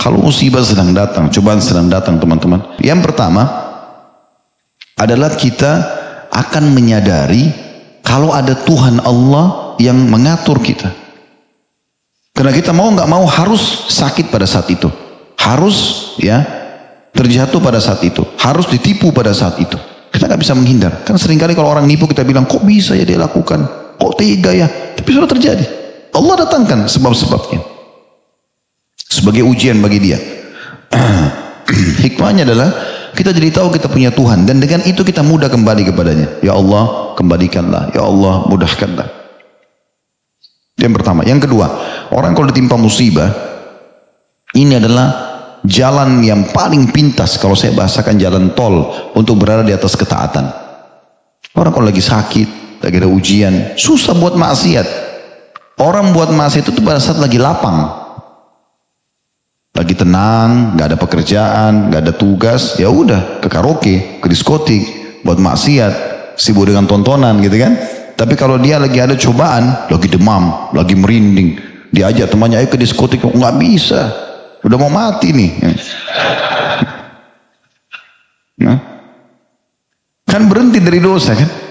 Kalau musibah sedang datang, cobaan sedang datang teman-teman. Yang pertama adalah kita akan menyadari kalau ada Tuhan Allah yang mengatur kita. Karena kita mau nggak mau harus sakit pada saat itu. Harus ya terjatuh pada saat itu. Harus ditipu pada saat itu. Kita nggak bisa menghindar. Kan seringkali kalau orang nipu kita bilang, kok bisa ya dia lakukan? Kok tega ya? Tapi sudah terjadi. Allah datangkan sebab-sebabnya. Sebagai ujian bagi dia. Hikmahnya adalah kita jadi tahu kita punya Tuhan. Dan dengan itu kita mudah kembali kepadanya. Ya Allah kembalikanlah. Ya Allah mudahkanlah. Yang pertama. Yang kedua. Orang kalau ditimpa musibah. Ini adalah jalan yang paling pintas. Kalau saya bahasakan jalan tol. Untuk berada di atas ketaatan. Orang kalau lagi sakit. Lagi ada ujian. Susah buat maksiat. Orang buat maksiat itu pada saat lagi lapang. Lagi tenang, nggak ada pekerjaan, nggak ada tugas, ya udah ke karaoke, ke diskotik, buat maksiat, sibuk dengan tontonan gitu kan. Tapi kalau dia lagi ada cobaan, lagi demam, lagi merinding, diajak temannya ayo ke diskotik, nggak bisa, udah mau mati nih. Nah, kan berhenti dari dosa kan?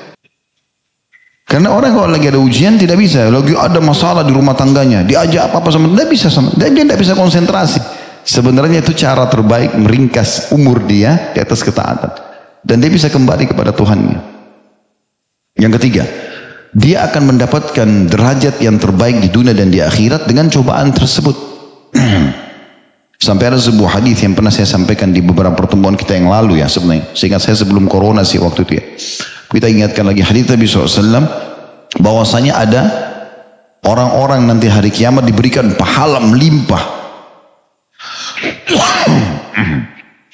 Karena orang kalau lagi ada ujian tidak bisa, lagi ada masalah di rumah tangganya, diajak apa-apa sama dia bisa sama, dia tidak bisa konsentrasi. Sebenarnya itu cara terbaik meringkas umur dia di atas ketaatan, dan dia bisa kembali kepada Tuhannya. Yang ketiga, dia akan mendapatkan derajat yang terbaik di dunia dan di akhirat dengan cobaan tersebut. Sampai ada sebuah hadis yang pernah saya sampaikan di beberapa pertemuan kita yang lalu ya sebenarnya. Seingat saya sebelum corona sih waktu itu ya. Kita ingatkan lagi hadis Nabi SAW bahwasanya ada orang-orang nanti hari kiamat diberikan pahala melimpah.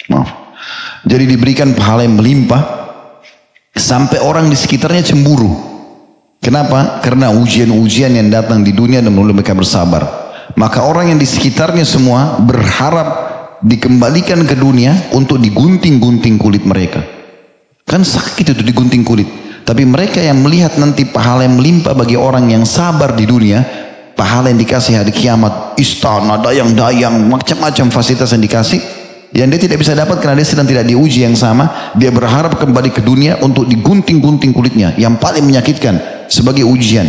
Maaf. Jadi diberikan pahala yang melimpah sampai orang di sekitarnya cemburu. Kenapa? Karena ujian-ujian yang datang di dunia dan menurut mereka bersabar. Maka orang yang di sekitarnya semua berharap dikembalikan ke dunia untuk digunting-gunting kulit mereka. Kan sakit itu digunting kulit. Tapi mereka yang melihat nanti pahala yang melimpah bagi orang yang sabar di dunia, pahala yang dikasih hari kiamat, istana, dayang-dayang, macam-macam fasilitas yang dikasih, yang dia tidak bisa dapat karena dia sedang tidak diuji yang sama, dia berharap kembali ke dunia untuk digunting-gunting kulitnya, yang paling menyakitkan sebagai ujian.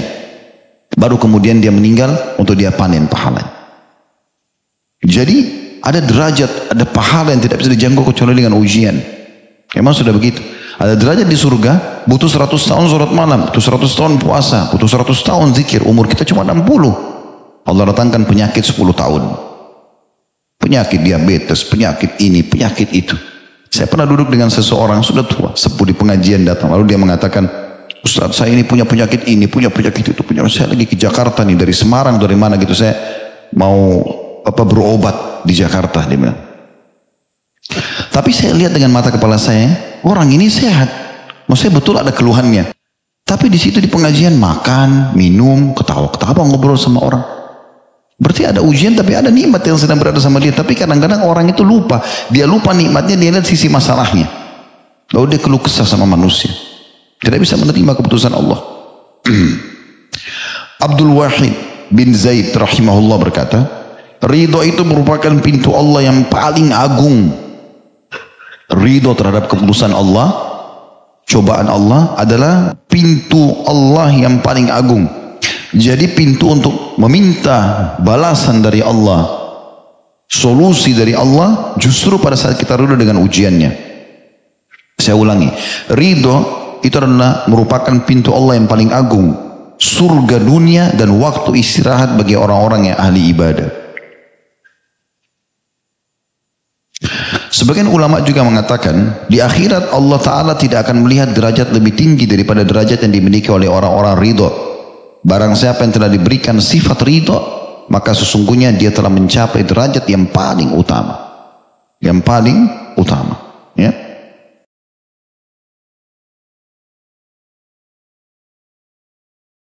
Baru kemudian dia meninggal untuk dia panen pahalanya. Jadi ada derajat, ada pahala yang tidak bisa dijangkau kecuali dengan ujian. Memang sudah begitu. Ada derajat di surga, butuh 100 tahun sholat malam, butuh 100 tahun puasa, butuh 100 tahun zikir, umur kita cuma 60. Allah datangkan penyakit 10 tahun. Penyakit diabetes, penyakit ini, penyakit itu. Saya pernah duduk dengan seseorang, sudah tua, sepuh di pengajian datang. Lalu dia mengatakan, Ustaz saya ini punya penyakit ini, punya penyakit itu. Saya lagi ke Jakarta nih, dari Semarang, dari mana gitu. Saya mau berobat di Jakarta, dia bilang. Tapi saya lihat dengan mata kepala saya, orang ini sehat. Maksudnya betul ada keluhannya. Tapi di situ di pengajian makan, minum, ketawa-ketawa ngobrol sama orang. Berarti ada ujian tapi ada nikmat yang sedang berada sama dia. Tapi kadang-kadang orang itu lupa. Dia lupa nikmatnya, dia lihat sisi masalahnya. Lalu dia keluh kesah sama manusia. Tidak bisa menerima keputusan Allah. Abdul Wahid bin Zaid rahimahullah berkata, ridho itu merupakan pintu Allah yang paling agung. Ridho terhadap keputusan Allah, cobaan Allah adalah pintu Allah yang paling agung. Jadi pintu untuk meminta balasan dari Allah, solusi dari Allah justru pada saat kita ridho dengan ujiannya. Saya ulangi, ridho itu adalah merupakan pintu Allah yang paling agung, surga dunia dan waktu istirahat bagi orang-orang yang ahli ibadah. Sebagian ulama juga mengatakan di akhirat Allah Ta'ala tidak akan melihat derajat lebih tinggi daripada derajat yang dimiliki oleh orang-orang ridho. Barang siapa yang telah diberikan sifat ridho, maka sesungguhnya dia telah mencapai derajat yang paling utama. Yang paling utama.